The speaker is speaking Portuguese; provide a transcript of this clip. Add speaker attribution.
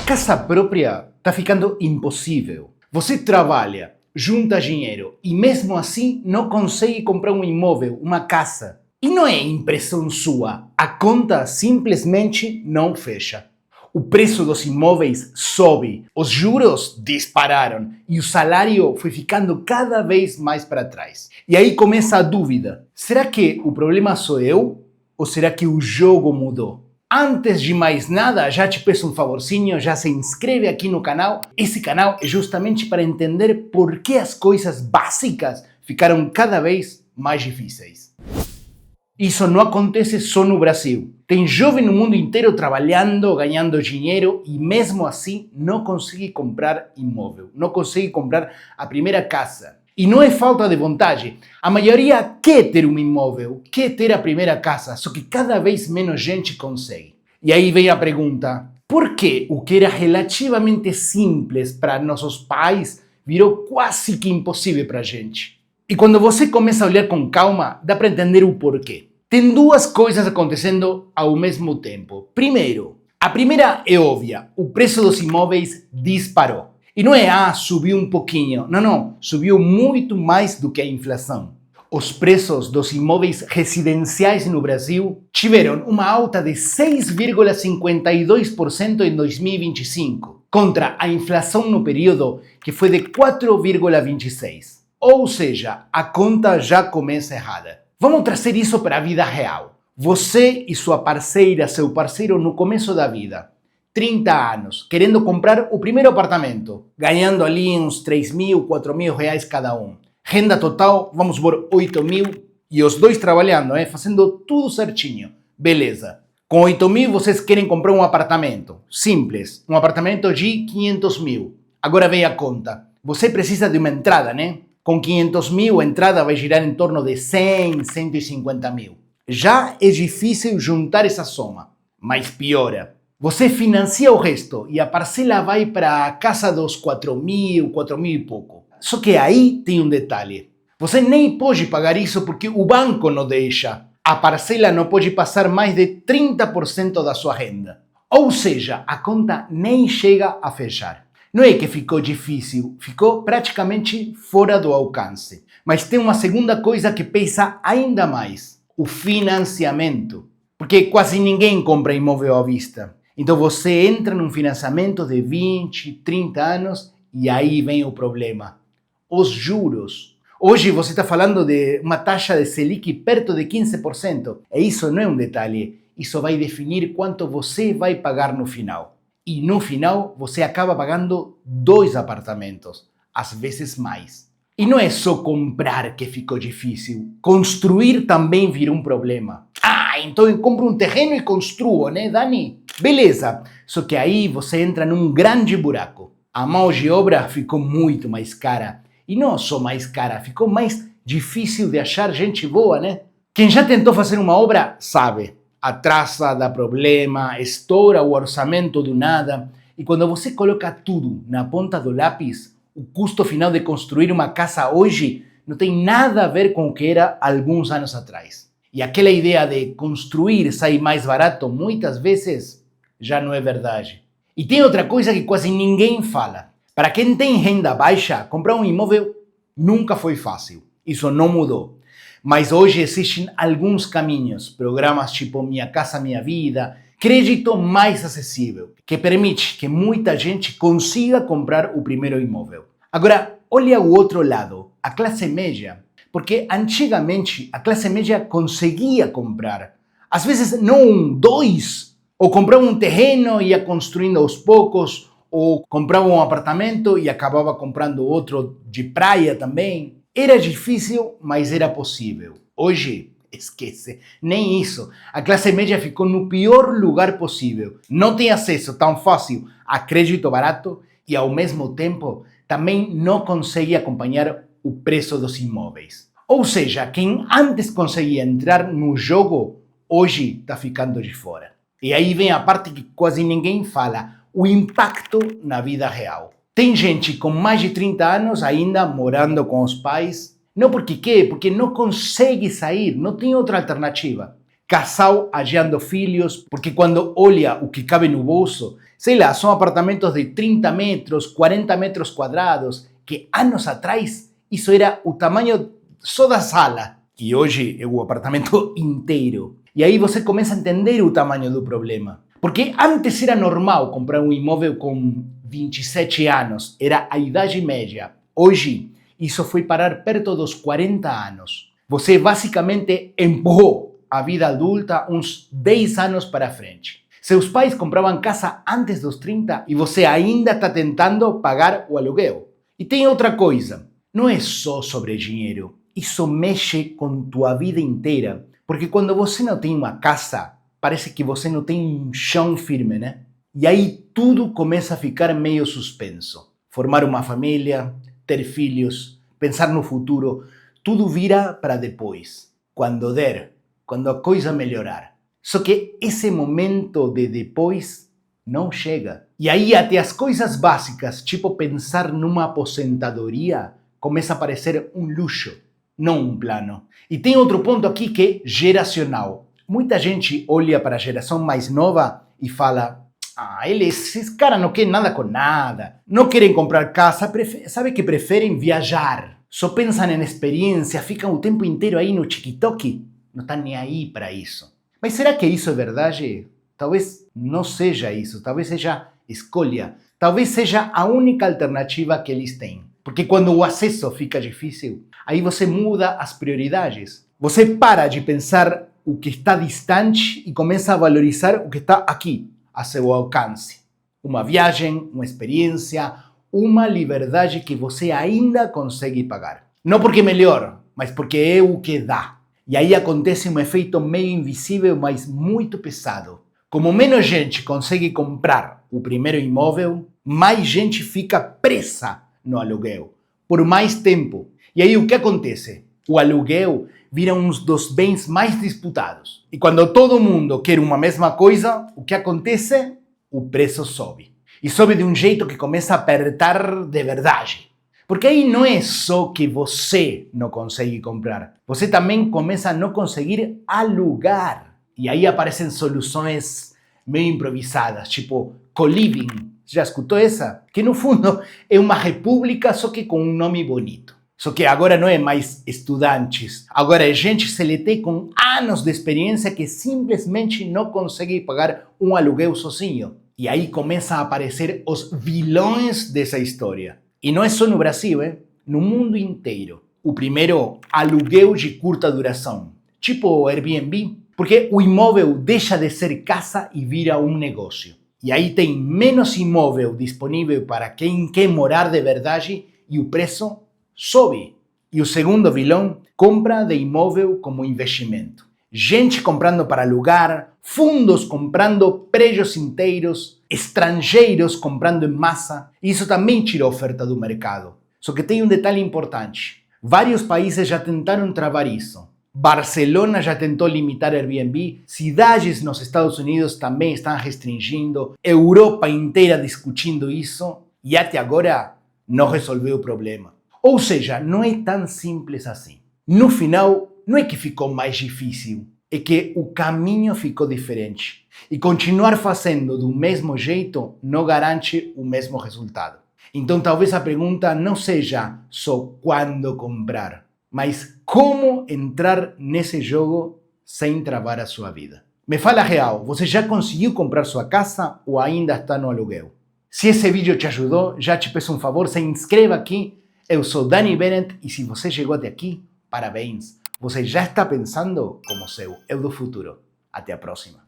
Speaker 1: casa própria está ficando impossível. Você trabalha, junta dinheiro e mesmo assim não consegue comprar um imóvel, uma casa. E não é impressão sua, a conta simplesmente não fecha. O preço dos imóveis sobe, os juros dispararam e o salário foi ficando cada vez mais para trás. E aí começa a dúvida: será que o problema sou eu ou será que o jogo mudou? Antes de mais nada, já te peço um favorzinho, já se inscreve aqui no canal. Esse canal é justamente para entender por que as coisas básicas ficaram cada vez mais difíceis. Isso não acontece só no Brasil. Tem jovem no mundo inteiro trabalhando, ganhando dinheiro e mesmo assim não consegue comprar imóvel, não consegue comprar a primeira casa. E não é falta de vontade. A maioria quer ter um imóvel, quer ter a primeira casa, só que cada vez menos gente consegue. E aí vem a pergunta: por que o que era relativamente simples para nossos pais virou quase que impossível para a gente? E quando você começa a olhar com calma, dá para entender o porquê. Tem duas coisas acontecendo ao mesmo tempo. Primeiro, a primeira é óbvia: o preço dos imóveis disparou. E não é, subiu um pouquinho. Não, subiu muito mais do que a inflação. Os preços dos imóveis residenciais no Brasil tiveram uma alta de 6,52% em 2025, contra a inflação no período que foi de 4,26%. Ou seja, a conta já começa errada. Vamos trazer isso para a vida real. Você e sua parceira, seu parceiro no começo da vida, 30 anos, querendo comprar o primeiro apartamento, ganhando ali uns 3 mil, 4 mil reais cada um. Renda total, vamos por 8 mil, e os dois trabalhando, fazendo tudo certinho. Beleza. Com 8 mil vocês querem comprar um apartamento. Simples, um apartamento de 500 mil. Agora vem a conta. Você precisa de uma entrada, né? Com 500 mil, a entrada vai girar em torno de 100, 150 mil. Já é difícil juntar essa soma, mas piora. Você financia o resto e a parcela vai para a casa dos 4 mil e pouco. Só que aí tem um detalhe. Você nem pode pagar isso porque o banco não deixa. A parcela não pode passar mais de 30% da sua renda. Ou seja, a conta nem chega a fechar. Não é que ficou difícil, ficou praticamente fora do alcance. Mas tem uma segunda coisa que pesa ainda mais: o financiamento. Porque quase ninguém compra imóvel à vista. Então você entra num financiamento de 20, 30 anos e aí vem o problema: os juros. Hoje você está falando de uma taxa de Selic perto de 15%. E isso não é um detalhe. Isso vai definir quanto você vai pagar no final. E no final você acaba pagando 2 apartamentos, às vezes mais. E não é só comprar que ficou difícil. Construir também vira um problema. Então eu compro um terreno e construo, né, Dani? Beleza, só que aí você entra num grande buraco. A mão de obra ficou muito mais cara. E não só mais cara, ficou mais difícil de achar gente boa, né? Quem já tentou fazer uma obra sabe. Atrasa, dá problema, estoura o orçamento do nada. E quando você coloca tudo na ponta do lápis, o custo final de construir uma casa hoje não tem nada a ver com o que era alguns anos atrás. E aquela ideia de construir sai mais barato, muitas vezes, já não é verdade. E tem outra coisa que quase ninguém fala. Para quem tem renda baixa, comprar um imóvel nunca foi fácil. Isso não mudou. Mas hoje existem alguns caminhos, programas tipo Minha Casa Minha Vida, crédito mais acessível, que permite que muita gente consiga comprar o primeiro imóvel. Agora, olha o outro lado, a classe média. Porque antigamente a classe média conseguia comprar, às vezes não 2, ou comprava um terreno e ia construindo aos poucos, ou comprava um apartamento e acabava comprando outro de praia também. Era difícil, mas era possível. Hoje, esquece, nem isso. A classe média ficou no pior lugar possível. Não tem acesso tão fácil a crédito barato e, ao mesmo tempo, também não consegue acompanhar o preço dos imóveis. Ou seja, quem antes conseguia entrar no jogo, hoje está ficando de fora. E aí vem a parte que quase ninguém fala: o impacto na vida real. Tem gente com mais de 30 anos ainda morando com os pais, não porque quer, porque não consegue sair, não tem outra alternativa. Casal adiando filhos, porque quando olha o que cabe no bolso, Sei lá, são apartamentos de 30 metros, 40 metros quadrados, que anos atrás isso era o tamanho só da sala. E hoje é o apartamento inteiro. E aí você começa a entender o tamanho do problema. Porque antes era normal comprar um imóvel com 27 anos, era a idade média. Hoje, isso foi parar perto dos 40 anos. Você basicamente empurrou a vida adulta uns 10 anos para frente. Seus pais compravam casa antes dos 30 e você ainda está tentando pagar o aluguel. E tem outra coisa, não é só sobre dinheiro. Isso mexe com tua vida inteira. Porque quando você não tem uma casa, parece que você não tem um chão firme, né? E aí tudo começa a ficar meio suspenso. Formar uma família, ter filhos, pensar no futuro, tudo vira para depois. Quando der, quando a coisa melhorar. Só que esse momento de depois não chega. E aí até as coisas básicas, tipo pensar numa aposentadoria, começa a parecer um luxo, não um plano. E tem outro ponto aqui que é geracional. Muita gente olha para a geração mais nova e fala: esses caras não querem nada com nada, não querem comprar casa, sabe que preferem viajar, só pensam em experiência, ficam o tempo inteiro aí no TikTok, não estão nem aí para isso. Mas será que isso é verdade? Talvez não seja isso, talvez seja escolha, talvez seja a única alternativa que eles têm. Porque quando o acesso fica difícil, aí você muda as prioridades. Você para de pensar o que está distante e começa a valorizar o que está aqui, a seu alcance. Uma viagem, uma experiência, uma liberdade que você ainda consegue pagar. Não porque é melhor, mas porque é o que dá. E aí acontece um efeito meio invisível, mas muito pesado. Como menos gente consegue comprar o primeiro imóvel, mais gente fica presa no aluguel, por mais tempo. E aí o que acontece? O aluguel vira um dos bens mais disputados. E quando todo mundo quer uma mesma coisa, o que acontece? O preço sobe. E sobe de um jeito que começa a apertar de verdade. Porque aí não é só que você não consegue comprar, você também começa a não conseguir alugar. E aí aparecem soluções meio improvisadas, tipo co-living. Já escutou essa? Que no fundo é uma república, só que com um nome bonito. Só que agora não é mais estudantes, agora é gente CLT com anos de experiência que simplesmente não consegue pagar um aluguel sozinho. E aí começam a aparecer os vilões dessa história. E não é só no Brasil, no mundo inteiro. O primeiro, aluguel de curta duração, tipo Airbnb, porque o imóvel deixa de ser casa e vira um negócio. E aí tem menos imóvel disponível para quem quer morar de verdade e o preço sobe. E o segundo vilão, compra de imóvel como investimento. Gente comprando para alugar, fundos comprando prédios inteiros, estrangeiros comprando em massa. Isso também tira a oferta do mercado. Só que tem um detalhe importante. Vários países já tentaram travar isso. Barcelona já tentou limitar Airbnb, cidades nos Estados Unidos também estão restringindo, Europa inteira discutindo isso e até agora não resolveu o problema. Ou seja, não é tão simples assim. No final, não é que ficou mais difícil, é que o caminho ficou diferente. E continuar fazendo do mesmo jeito não garante o mesmo resultado. Então talvez a pergunta não seja só quando comprar, mas como entrar nesse jogo sem travar a sua vida. Me fala real, você já conseguiu comprar sua casa ou ainda está no aluguel? Se esse vídeo te ajudou, já te peço um favor, se inscreva aqui. Eu sou Dani Bennett e se você chegou até aqui, parabéns. Você já está pensando como seu eu do futuro. Até a próxima.